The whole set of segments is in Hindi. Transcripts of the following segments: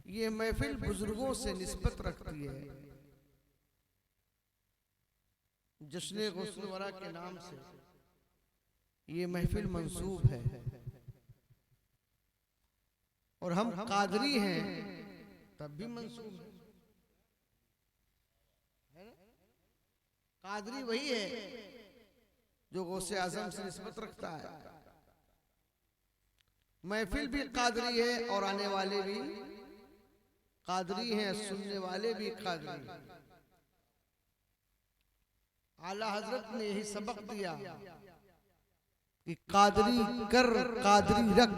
ये महफिल बुजुर्गों से निस्बत रखती है। जश्न गुस्ल वरा के नाम से ये महफिल मंसूब है। और हम कादरी हैं तब भी मंसूब है। कादरी वही है जो गौसे आजम से निस्बत रखता है। महफिल भी कादरी है और आने वाले भी कादरी हैं, सुनने वाले भी कादरी। आला हजरत ने यही सबक दिया कि कादरी कर कादरी रख,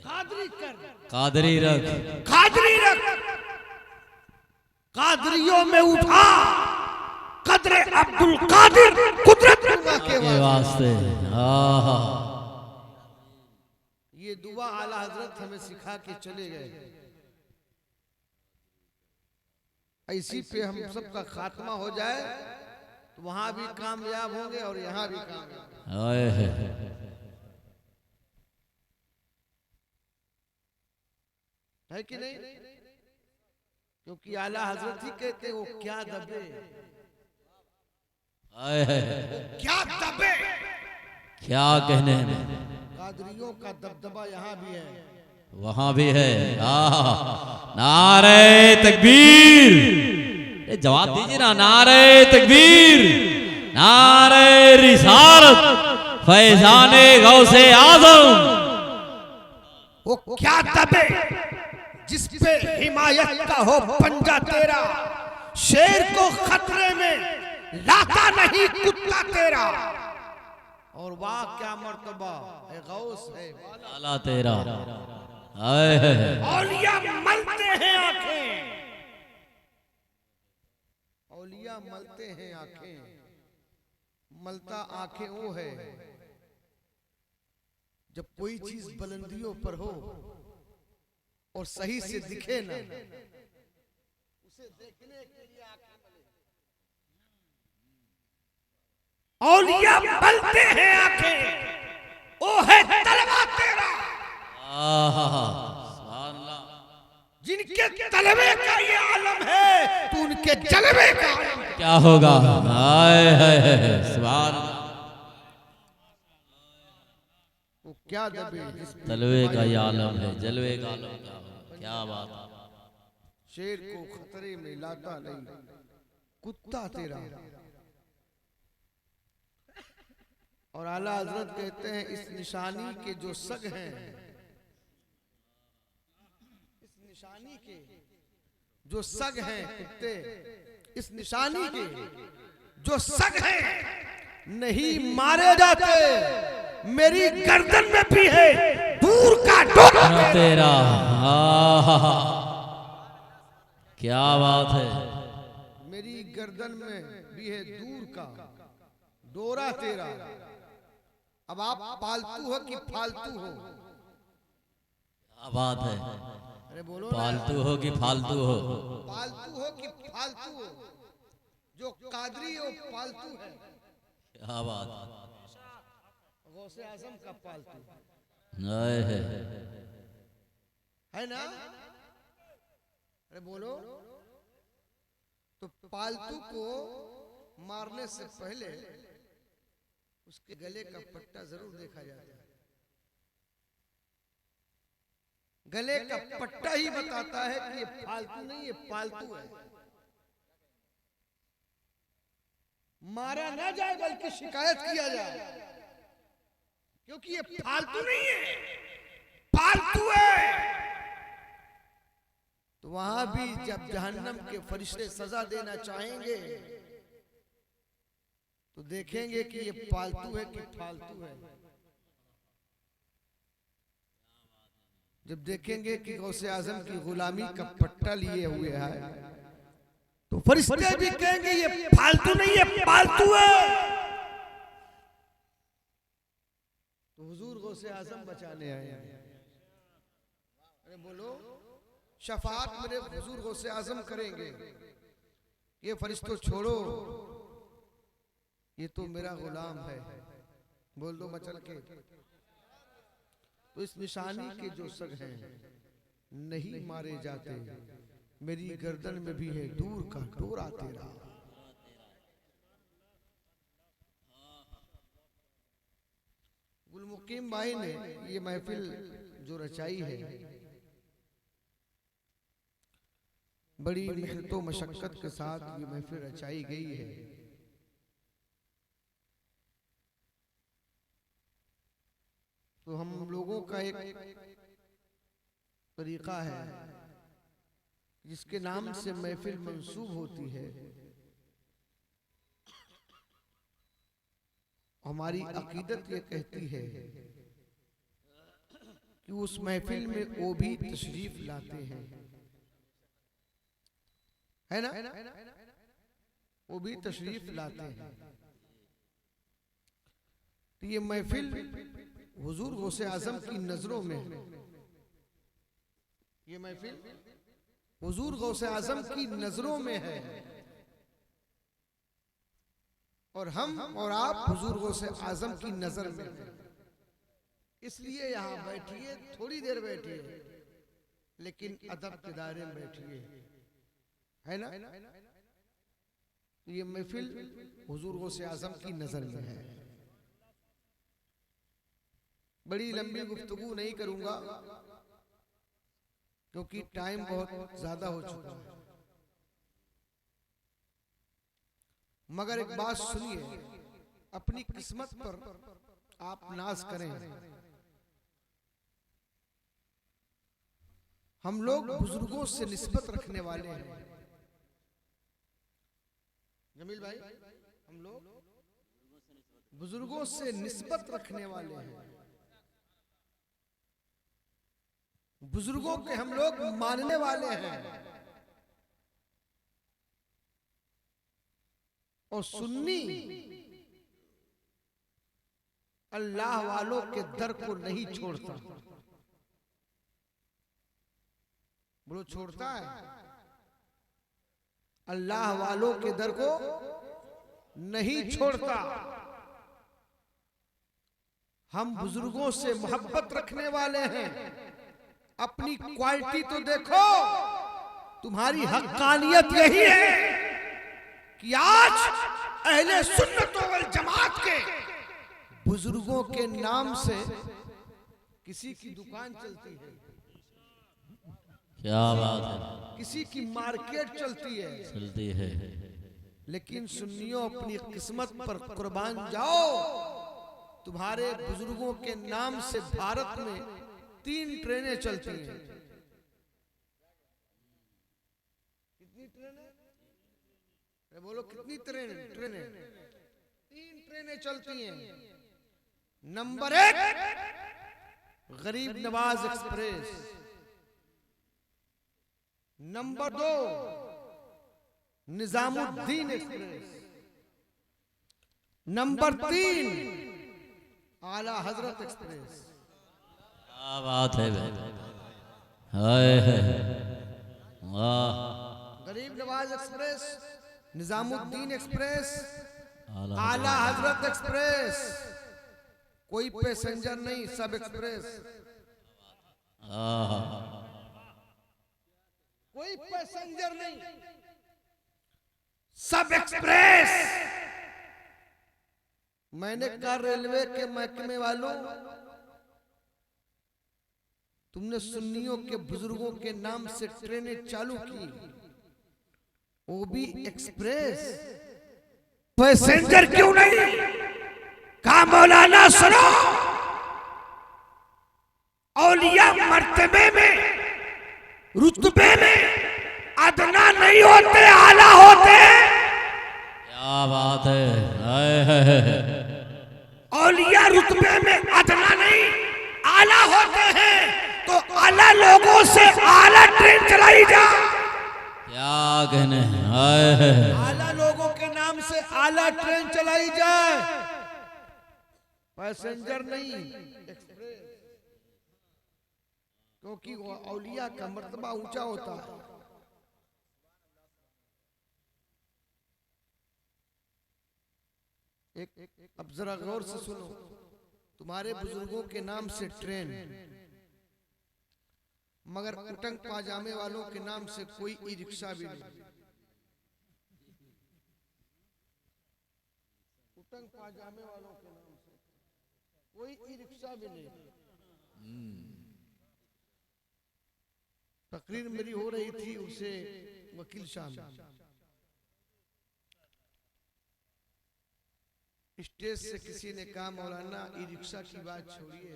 कादरी कर कादरी रख, कादरी रख, कादरियों में उठा कदरे अब्दुल कादिर कुदरत के वास्ते। ये दुआ आला हजरत हमें सिखा के चले गए। इसी पे हम सबका खात्मा हो जाए तो वहां भी कामयाब होंगे और यहाँ भी कामयाब है कि नहीं? क्योंकि आला हजरत ही कहते वो क्या दबे, क्या दबे, क्या कहने में। कादरियों का दबदबा यहाँ भी है, वहां भी है। नारे तकबीर, जवाब दीजिए ना। नारे तकबीर, नारे रिसालत, फैजाने गौसे आजम। वो क्या दबे जिस पे हिमायत का हो पंजा तेरा, शेर को खतरे में लाता नहीं कुत्ता तेरा। और वाह क्या मर्तबा है गौस है आला तेरा। औलिया मलते हैं आंखें, औलिया मलते हैं आंखें। मलता आंखें वो है जब कोई चीज बुलंदियों पर हो और सही से दिखे ना, उसे देखने के लिए आंखें मले। औलिया मलते हैं आंखें, ओ है तलवा तेरा। जिनके तलवे का ये आलम है तो उनके जलवे का क्या होगा? हाय हाय सुभान अल्लाह। वो क्या दबे जिस पे तलवे का ये आलम है, जलवे का आलम क्या होगा? क्या बात। शेर को खतरे में लाता नहीं कुत्ता तेरा। और आला हजरत कहते हैं इस निशानी के जो सग हैं, इस निशानी के जो सग हैं कुत्ते, इस निशानी के जो सग हैं नहीं मारे जाते। मेरी गर्दन में भी है दूर का डोरा तेरा। क्या बात है। मेरी गर्दन में भी है दूर का डोरा तेरा। अब आप पालतू हो कि फालतू हो? क्या बात है। अरे बोलो पालतू हो कि फालतू हो? पालतू हो कि फालतू हो? जो कादरी हो पालतू है। क्या बात गौसे आजम का पालतू है ना? अरे बोलो। तो पालतू को मारने से पहले उसके गले का पट्टा जरूर देखा जाता है। गले का पट्टा ही बताता है कि ये फालतू नहीं, ये पालतू है। मारा ना जाए बल्कि शिकायत किया जाए, क्योंकि ये फालतू नहीं है, पालतू है। तो वहां भी जब जहन्नम के फरिश्ते सजा देना चाहेंगे तो देखेंगे कि ये पालतू है कि फालतू है। जब देखेंगे कि गौसे आजम की गुलामी का पट्टा लिए हुए है तो फरिश्ते भी कहेंगे ये फालतू नहीं है, पालतू है। तो हुजूर गौसे आजम बचाने आए हैं। अरे बोलो। शफाअत मेरे हुजूर गौसे आजम करेंगे। ये फरिश्तों छोड़ो, ये तो मेरा गुलाम है। बोल दो मचल के। तो इस निशानी के जो सग हैं नहीं मारे जाते, मेरी गर्दन में भी है दूर का डोरा तेरा। गुलमुकीम भाई ने ये महफिल जो रचाई है, बड़ी मेहनत व मशक्कत के साथ ये महफिल रचाई गई है। तो हम लोगों का एक तरीका है जिसके नाम से महफिल मंसूब होती है, हमारी अकीदत ये कहती है कि उस महफिल में वो भी तशरीफ लाते हैं, है ना, वो भी तशरीफ लाते हैं। तो ये महफिल हुजूर गौसे आजम की नजरों में, ये महफिल हुजूर गौसे आजम की नजरों में है, और हम और आप हुजूर गौसे आजम की नजर में हैं। इसलिए यहाँ बैठिए, थोड़ी देर बैठिए, लेकिन अदब के दायरे में बैठिए, है ना। ये महफिल हुजूर गौसे आजम की नजर में है। बड़ी लंबी गुफ्तगू नहीं करूंगा क्योंकि टाइम बहुत ज्यादा हो चुका है, मगर एक बात सुनिए, अपनी किस्मत पर आप नाज करें। हम लोग बुजुर्गों से निस्बत रखने वाले हैं। जमील भाई, हम लोग बुजुर्गों से निस्बत रखने वाले हैं, बुजुर्गों के हम लोग मानने वाले हैं, और सुन्नी अल्लाह वालों के दर को नहीं छोड़ता। बोलो, छोड़ता है? अल्लाह वालों के दर को नहीं छोड़ता। हम बुजुर्गों से मोहब्बत रखने वाले हैं। अपनी क्वालिटी तो देखो, तुम्हारी हक्कानियत यही है कि आज अहले सुन्नत वल जमात के बुजुर्गों के नाम से किसी की दुकान चलती है, क्या बात है, किसी की मार्केट चलती है, लेकिन सुन्नियों अपनी किस्मत पर कुर्बान जाओ। तुम्हारे बुजुर्गों के नाम से भारत में 3 ट्रेनें चलती हैं। कितनी ट्रेनें? बोलो, कितनी ट्रेनें? 3 ट्रेनें चलती हैं। नंबर 1 गरीब Nawaz express, number 2 Nizamuddin express, number 3 आला हजरत एक्सप्रेस। क्या बात है भाई, हाय वाह। गरीब नवाज एक्सप्रेस, निजामुद्दीन एक्सप्रेस, आला हजरत एक्सप्रेस। कोई पैसेंजर नहीं, सब एक्सप्रेस। कोई पैसेंजर नहीं, सब एक्सप्रेस। मैंने कहा रेलवे के महकमे वालों, तुमने सुन्नियों के बुजुर्गों के नाम से ट्रेनें चालू की, वो भी एक्सप्रेस, पैसेंजर क्यों नहीं? कहा मौलाना सुनो, औलिया मर्तबे में, रुतबे में अदना नहीं होते, आला होते। क्या बात है, औलिया रुतबे में अदना नहीं, आला होते हैं। तो आला लोगों से आला ट्रेन चलाई जा। क्या कहने, हाय आला लोगों के नाम से आला ट्रेन चलाई जाए, पैसेंजर नहीं, एक्सप्रेस। क्योंकि वो औलिया का मर्तबा ऊंचा होता है। अब जरा गौर से सुनो, तुम्हारे बुजुर्गों के नाम से ट्रेन, मगर उटंग पाजामे वालों के नाम से कोई ई रिक्शा भी नहीं। उटंग पाजामे वालों के नाम से कोई ई रिक्शा भी नहीं। तकरीर मेरी हो रही थी, उसे वकील साहब स्टेज से किसी ने कहा, मौलाना ई रिक्शा की बात छोड़िए,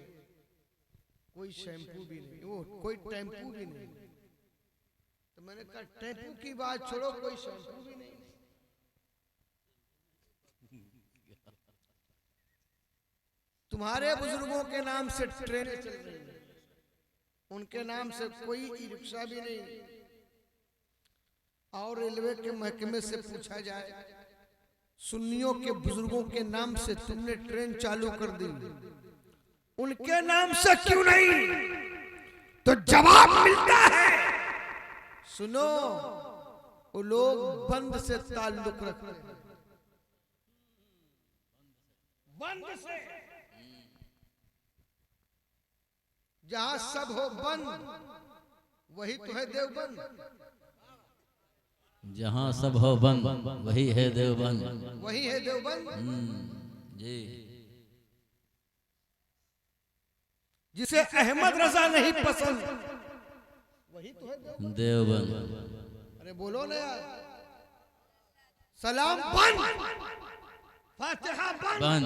कोई शैम्पू भी नहीं, वो कोई टेम्पू भी नहीं। तो मैंने कहा टेम्पू की बात छोड़ो, कोई शैम्पू भी नहीं। तुम्हारे बुजुर्गों के नाम से ट्रेनें चल रही हैं, उनके नाम से कोई ई रिक्शा भी नहीं। और रेलवे के महकमे से पूछा जाए, सुन्नियों के बुजुर्गों के नाम से तुमने ट्रेन चालू कर दी, उनके नाम से क्यों नहीं? तो जवाब मिलता है, सुनो, वो लोग बंद से ताल्लुक रखते हैं, बंद से। जहां सब हो बंद, वही तो है देवबंद। जहाँ सब हो बंद, वही है देवबंद, वही है देवबंद। जी। जिसे अहमद रजा नहीं पसंद, वही तो है देवबंद। अरे बोलो ना यार। सलाम बंद, फातिहा बंद,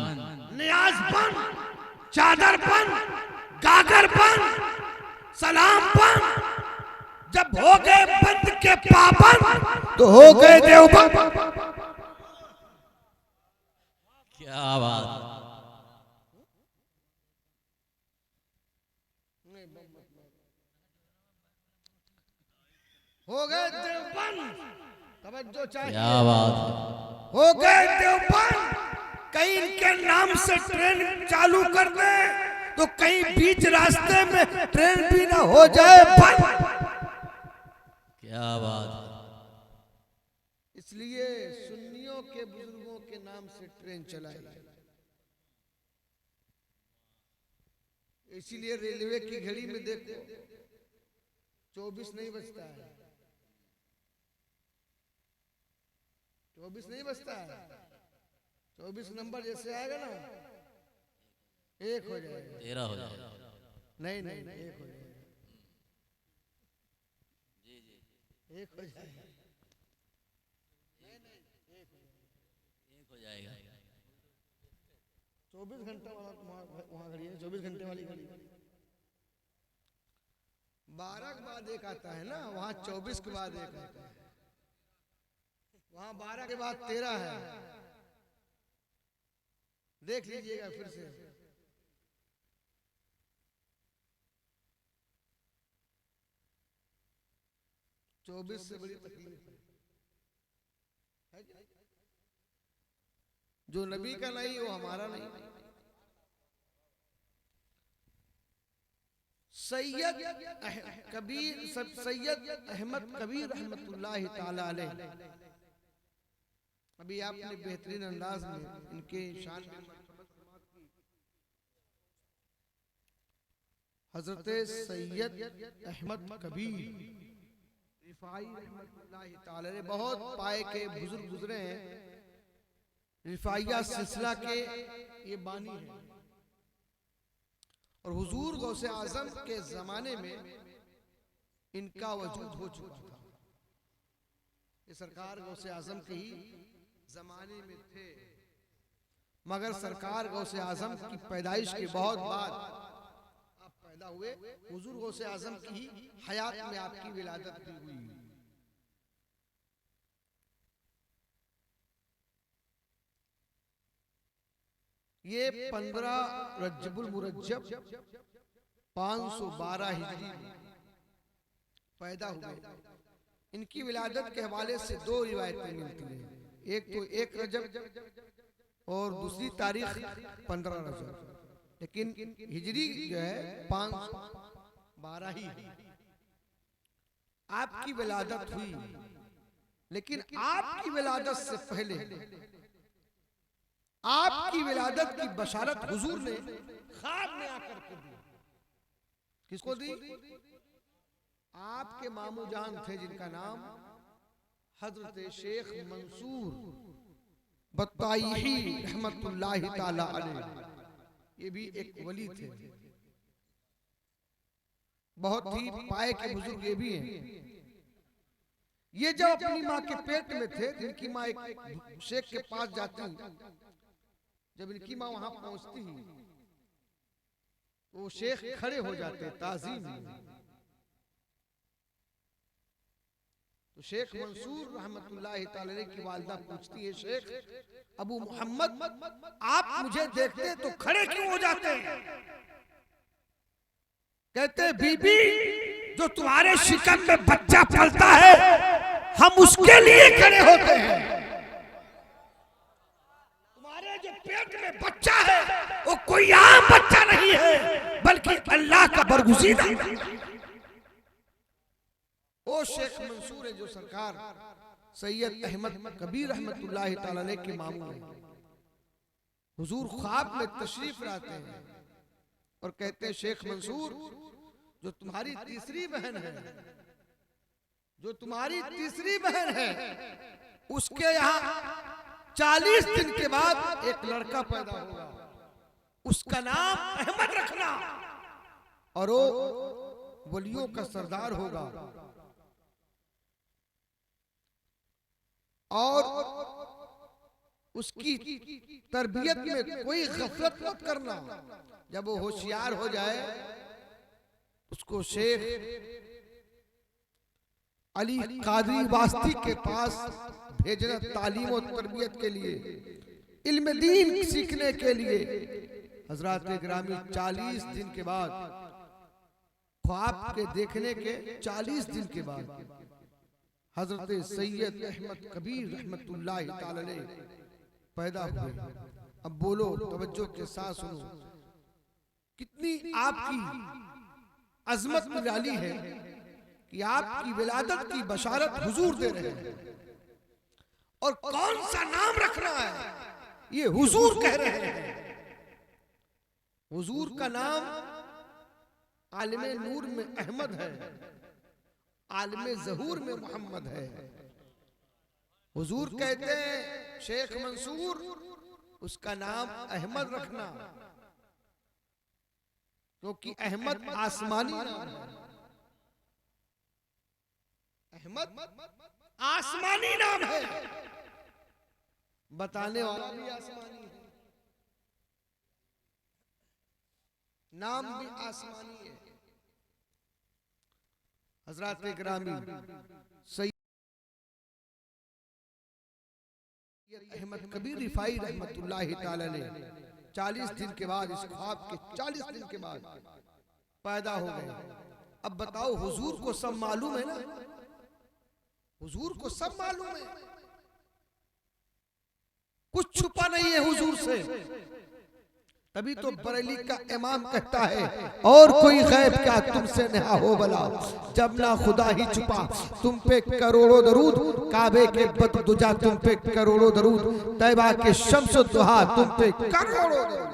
नियाज बंद, चादर बंद, गागर बंद, सलाम बंद। जब हो गए बंद के पाबंद, तो हो गए देवबंद। क्या बात। हो गए देवबंद, तवज्जो चाहिए। क्या बात। हो गए देवबंद। कहीं इनके नाम से ट्रेन चालू कर दे, तो कहीं बीच रास्ते में ट्रेन भी ना हो जाए बंद। क्या बात। इसलिए सुन्नियों के बुजुर्गों के नाम से ट्रेन चलाई। इसीलिए रेलवे की घड़ी में देखो 24 नहीं बजता है, 24 नहीं बजता है। 24 नंबर जैसे आएगा ना, एक हो जाएगा, 13 हो जाएगा। नहीं नहीं, एक हो जाएगा, एक हो जाएगा, एक हो जाएगा। 24 घंटा वाला वहां घड़ी है, 24 घंटे वाली घड़ी। 12 के बाद एक आता है ना, वहां 24 के बाद एक आता है, वहां 12 के बाद 13 है। देख लीजिएगा फिर से। चौबीस से बड़ी तकलीफ है क्या? जो नबी का नहीं वो हमारा नहीं। सैयद अहमद कबीर रहमतुल्लाह ताला अलैह, अभी आपने बेहतरीन अंदाज में इनके शान हजरत सैयद अहमद कबीर रिफाई रहमतुल्लाह ताला अलैह, बहुत पाए के बुजुर्ग गुजरे हैं, रिफाइया सिलसिला के ये बानी है। और हुजूर गौसे आजम के जमाने में इनका वजूद हो चुका था। ये सरकार गौसे आजम के ही जमाने में थे, मगर सरकार गौसे आजम की पैदाइश के बहुत बाद आप पैदा हुए। हुजूर गौसे आजम की ही हयात में आपकी विलादत भी हुई। ये 15 रजबुल मुरज्जब 512 हिजरी पैदा हुए। इनकी विलादत के हवाले से दो रिवायतें मिलती हैं, एक तो 1 रजब और दूसरी तारीख 15 रजब, लेकिन हिजरी जो है 512 ही आपकी विलादत हुई। लेकिन आपकी विलादत से पहले आपकी विलादत की बशारत हुजूर ने ख्वाब में आकर के दी। किसको दी? आपके मामू जान थे जिनका नाम हजरत शेख मंसूर बत्ताई रहमतुल्लाहि ताला अलैह, ये भी एक वली थे, बहुत ही पाए के बुजुर्ग ये भी हैं। ये जब अपनी माँ के पेट में थे, इनकी माँ एक शेख के पास जाती, जब इनकी माँ वहां पहुंचती तो वो शेख खड़े हो जाते ताजीम में। तो शेख मंसूर रहमतुल्लाहि ताला अलैह की वालिदा पूछती है, शेख अबू मोहम्मद आप मुझे देखते तो खड़े क्यों हो जाते हैं? कहते बीबी जो तुम्हारे शिकम में बच्चा पलता है हम उसके लिए खड़े होते हैं। तुम्हारे जो पेट में बच्चा है वो कोई आम बच्चा नहीं है बल्कि अल्लाह का बरगुज़ीदा। ओ शेख मंसूर है जो सरकार सैयद अहमद कबीर रहमतुल्लाहि ताला अलैह के मामू हैं। हुजूर ख्वाब में तशरीफ लाते हैं और कहते हैं शेख मंसूर जो तुम्हारी तीसरी बहन है, जो तुम्हारी तीसरी बहन है उसके यहाँ 40 दिन के बाद एक लड़का पैदा होगा, उसका नाम अहमद रखना और वो वलियों का सरदार होगा और उसकी तरबियत में कोई गफलत मत करना। जब वो होशियार हो जाए उसको शेख अली कादरी वास्ती के पास भेजना तालीम और तरबियत के लिए, इल्म दीन सीखने के लिए। हजरात गिरामी 40 दिन के बाद, ख्वाब के देखने के 40 दिन के बाद हजरत सैयद अहमद कबीर रहमतुल्लाहि ताला अलैह पैदा हुए। अब बोलो, तवज्जो के साथ सुनो, कितनी आपकी अजमत निराली है कि आपकी विलादत की बशारत हुजूर दे रहे हैं और कौन सा नाम रखना है ये हुजूर कह रहे हैं। हुजूर का नाम आलिमे नूर में अहमद है, आलिमे ज़हूर में मोहम्मद है। हुजूर कहते हैं शेख मंसूर उसका नाम अहमद रखना, क्योंकि अहमद आसमानी नाम है। अहमद आसमानी नाम है, बताने वाला भी आसमानी है, नाम भी आसमानी है। हजरात गिरामी सैयद अहमद कबीर रिफाई रहमतुल्लाहि ताला अलैह 40 दिन के बाद, इस ख्वाब के 40 दिन के बाद पैदा हो गए। अब बताओ, हुजूर को सब मालूम है ना, हुजूर को सब मालूम है, कुछ छुपा नहीं है हुजूर से। तभी तो बरेली का इमाम कहता है और कोई गैब क्या तुमसे नेहा हो भला, जब ना खुदा ही छुपा तुम पे करोड़ों दरूद, काबे के बददुजा तुम पे करोड़ों दरूद, तैबा के शम्स दुहा तुम पे करोड़ों दरूद।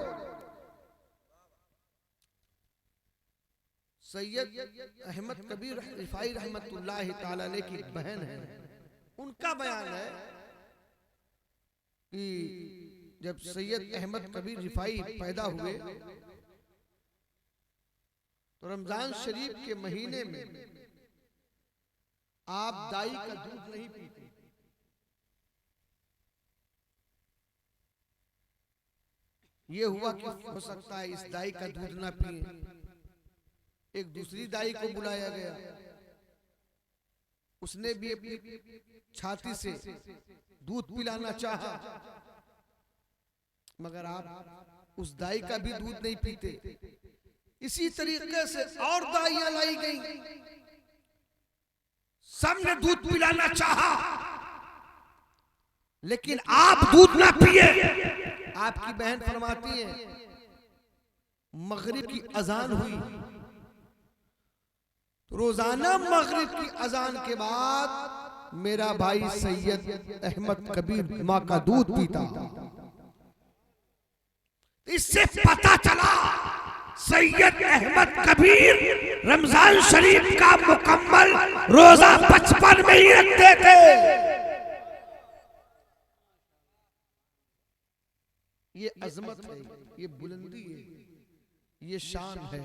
सैयद अहमद कबीर रिफाई रहमतुल्लाहि ताला अलैह की बहन है, उनका बयान है कि जब सैयद अहमद कबीर रिफाई पैदा हुए तो रमजान शरीफ के महीने में आप दाई का दूध नहीं पीते। ये हुआ कि हो सकता है इस दाई का दूध ना पिए, एक दूसरी दाई को बुलाया गया, उसने भी अपनी छाती से दूध पिलाना चाहा, मगर आप उस दाई का भी दूध नहीं पीते। इसी तरीके से और दाइयां लाई गई, सबने दूध पिलाना चाहा लेकिन आप दूध ना पिए। आपकी बहन फरमाती है मगरिब की अजान हुई तो रोजाना मगरिब की अजान के बाद मेरा भाई सैयद अहमद कबीर माँ का दूध पीता। इससे पता चला सैयद अहमद कबीर रमजान शरीफ का मुकम्मल रोजा 55 में ही रखते थे। ये अजमत है, ये बुलंदी है, ये शान है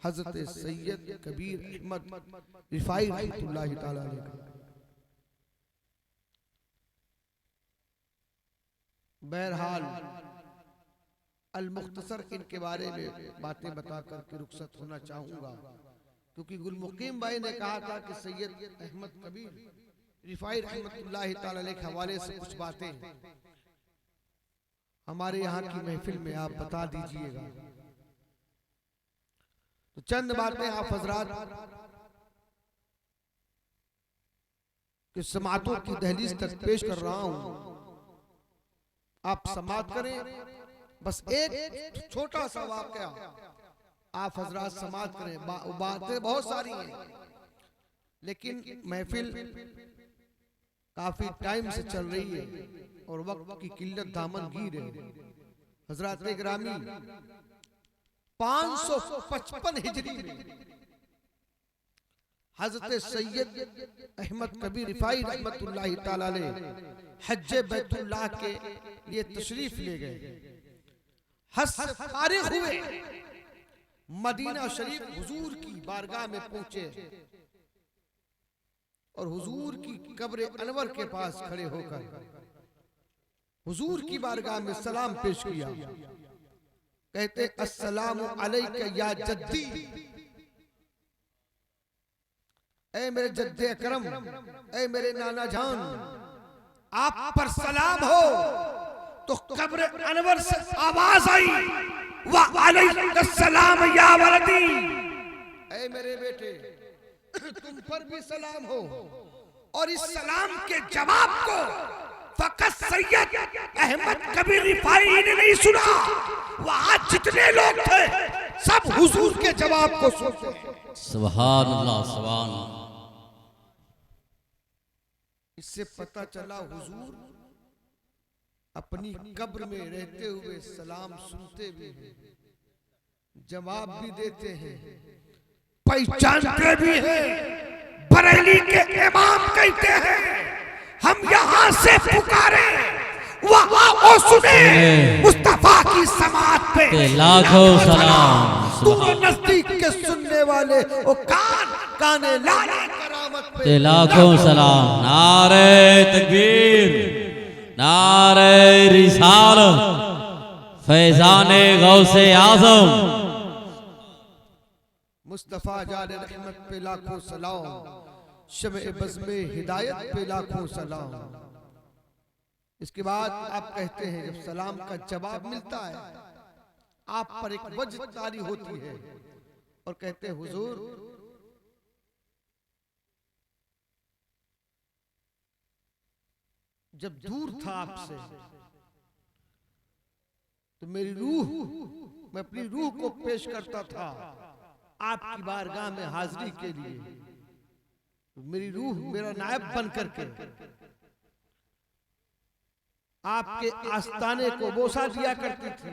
हजरत सैयद कबीर अहमद रिफाई रहमतुल्लाहि ताला अलैह। बहरहाल अल मुख्तसर इनके बारे में बातें बता करके रुखसत होना चाहूंगा, क्योंकि गुल मुकीम भाई ने कहा था कि सैयद अहमद कबीर रिफाई रहमतुल्लाहि ताला अलैह के हवाले से कुछ बातें हमारे यहाँ की महफिल में आप बता दीजिएगा। तो चंद बातें आप हजरात के समातों की दहलीज तक पेश कर रहा हूं, आप समात करें। बस एक छोटा सा वाकया आप हजरात समात करें। बातें बहुत सारी हैं, लेकिन महफिल काफी टाइम से चल रही है और वक्त की किल्लत दामन गिर है। हजरात गिरामी 555 हिजरी में हजरत सैयद अहमद कबीर रिफाई रहमतुल्लाहि ताला अलैह हज्ज बैतुल्लाह के लिए तशरीफ ले गए। हज से फारिग हुए, मदीना शरीफ हुजूर की बारगाह में पहुंचे और हुजूर की कब्र अनवर के पास खड़े होकर हुजूर की बारगाह में सलाम पेश किया। कहते अस्सलामु अलैका या जद्दी, ऐ मेरे जद्दे अकरम, ऐ मेरे नाना जान, आप पर सलाम हो। तो कब्र अनवर से आवाज आई, व अलैकुमुस्सलाम या वलदी, ऐ मेरे बेटे तुम पर भी सलाम हो। और इस सलाम के जवाब को फकत सैयद अहमद कबीर रिफाई ने नहीं सुना, वहां जितने लोग थे सब हुजूर के जवाब को सुनते हैं। सुभान अल्लाह, सुभान अल्लाह। इससे पता चला हुजूर अपनी कब्र में रहते हुए सलाम सुनते भी हैं, जवाब भी देते हैं, पहचानते भी हैं। बरेली के इमाम कहते हैं हम यहाँ से पुकारे वहाँ ओ सुने मुस्तफा की समात पे लाखों सलाम। तुम नजदीक के सुनने वाले ओ काने लाले करामत पे लाखों सलाम। नारे तकबीर, नारे रिसालत, फैजाने गौसे आजम मुस्तफा जाने रहमत पे लाखों सलाम, शमे बज़्मे हिदायत पे लाखों सलाम। इसके बाद आप कहते हैं जब सलाम का जवाब मिलता है आप पर एक वजह तारी होती है और कहते हैं हुजूर जब दूर था आपसे तो मेरी रूह, मैं अपनी रूह को पेश करता था आपकी बारगाह में हाजिरी के लिए। मेरी रूह मेरा नायब बन करके आपके आस्ताने को बोसा दिया करती थी।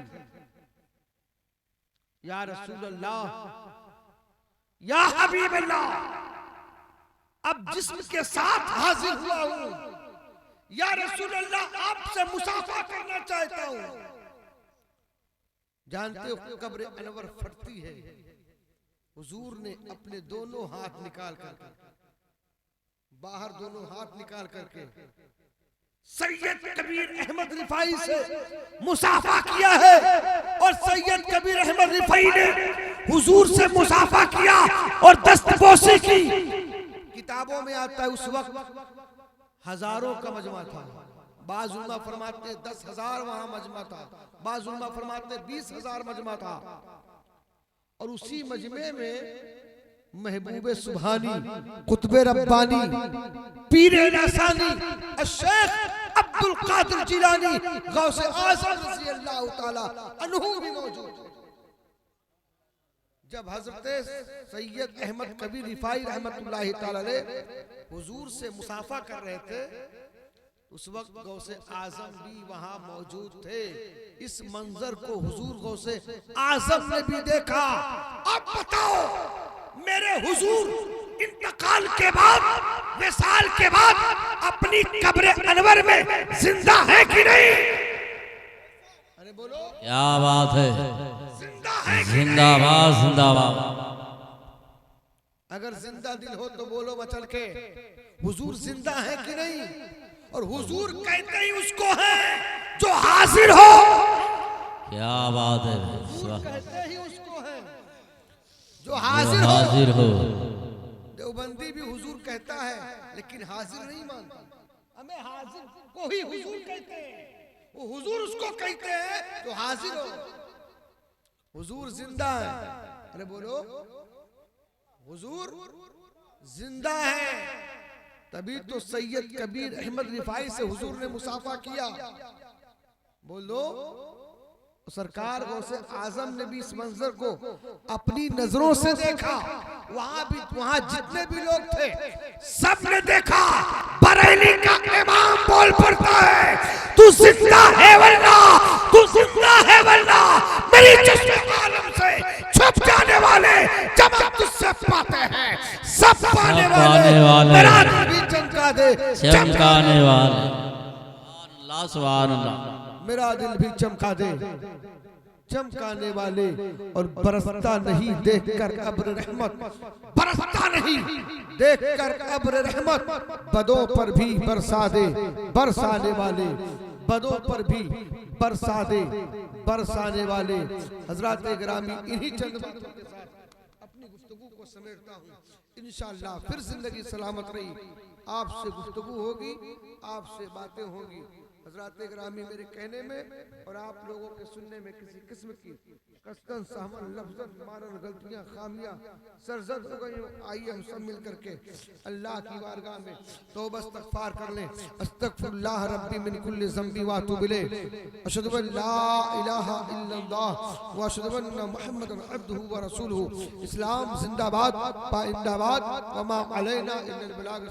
या रसूल अल्लाह, या हबीब अल्लाह, अब जिस्म के साथ हाजिर हुआ हूं, या रसूल अल्लाह आपसे मुसाफा करना चाहता हूं। जानते हो कब्र अनवर फटती है, हुजूर ने अपने दोनों हाथ निकाल कर बाहर दोनों हाथ निकाल करके सैयद कबीर अहमद रिफाई से मुसाफा किया है और सैयद कबीर अहमद रिफाई ने हुजूर से मुसाफा किया और दस्तबोसी की। किताबों में आता है उस वक्त हजारों का मजमा था, बाज़ उलमा फरमाते 10,000 वहां मजमा था, बाज़ उलमा फरमाते 20,000 मजमा था। और उसी मजमे में महबूबे सुभानी, कुतबे रब्बानी, पीरे नसानी, शेख अब्दुल कादिर जिलानी, गौसे आज़म रज़ी अल्लाह ताला अन्हु भी मौजूद थे। जब हजरत सैयद अहमद कबीर रिफाई रहमतुल्लाहि ताला अलैह हुजूर से मुसाफा कर रहे थे उस वक्त गौसे आजम भी वहां मौजूद थे। इस मंजर को हुजूर गौसे आजम ने भी देखा। अब बताओ मेरे हुजूर इंतकाल के बाद, विसाल के बाद अपनी कब्र अनवर में जिंदा है कि नहीं? अरे बोलो, क्या बात है, जिंदा है कि जिंदाबाद जिंदाबाद। अगर जिंदा दिल हो तो बोलो मचल के, हुजूर जिंदा है कि नहीं? और हुजूर कहते ही उसको है जो हाजिर हो। क्या बात है, हुजूर वाह। कहते ही उसको है जो जो हाजिर हो। हाजिर हो। देवबंदी भी हुजूर कहता है लेकिन हाजिर नहीं मानता। हमें हाजिर को ही हुजूर कहते हैं, वो हुजूर उसको कहते हैं जो हाजिर हो। हुजूर जिंदा है। अरे बोलो, हुजूर जिंदा है। तभी तो सैयद कबीर अहमद रिफाई से हुजूर ने मुसाफा किया। बोलो, सरकार गौसे आजम ने भी इस मंजर को अपनी नजरों से देखा। वहां जितने भी लोग थे सब ने देखा। बरेली का इमाम बोल पड़ता है, तू जिंदा है वरना, तू जिंदा है वरना मेरी चश्मे आलम से छुप जाने वाले जब हम तुझसे पाते हैं सब पाने वाले। मेरा दिल भी चमका दे, चमकाने वाले। अल्लाह सुभान अल्लाह। मेरा दिल भी चमका दे, चमकाने वाले। और बरसता नहीं देखकर अब्र रहमत, बरसता नहीं देखकर अब्र रहमत, बदों पर भी बरसा दे बरसाने वाले, बदों पर भी बरसा दे बरसाने वाले। हजरात गिरामी, इन्हीं चंद बातों के साथ अपनी गुफ्तगू को समेटता हूँ। इंशाअल्लाह फिर जिंदगी सलामत रही, आपसे गुफ्तगू होगी, आपसे बातें होंगी। हजरात गिरामी, मेरे कहने में और आप लोगों के सुनने में किसी किस्म की कसकन सहमन लफ्ज़न मारन गलतियां खामियां सरजद हो गई, आइए हम सब मिल करके अल्लाह की बारगाह में तौबा इस्तग़फ़ार कर लें। अस्तग़फ़िरुल्लाह रब्बी मिन कुल्लि ज़ंबि व अतूबु इलैह, अशहदु अन ला इलाहा इल्लल्लाह व अशहदु अन्ना मुहम्मदन अब्दुहु व रसूलुहु। इस्लाम जिंदाबाद, पाइंदाबाद, व मा अलैना इल्लल बलाग।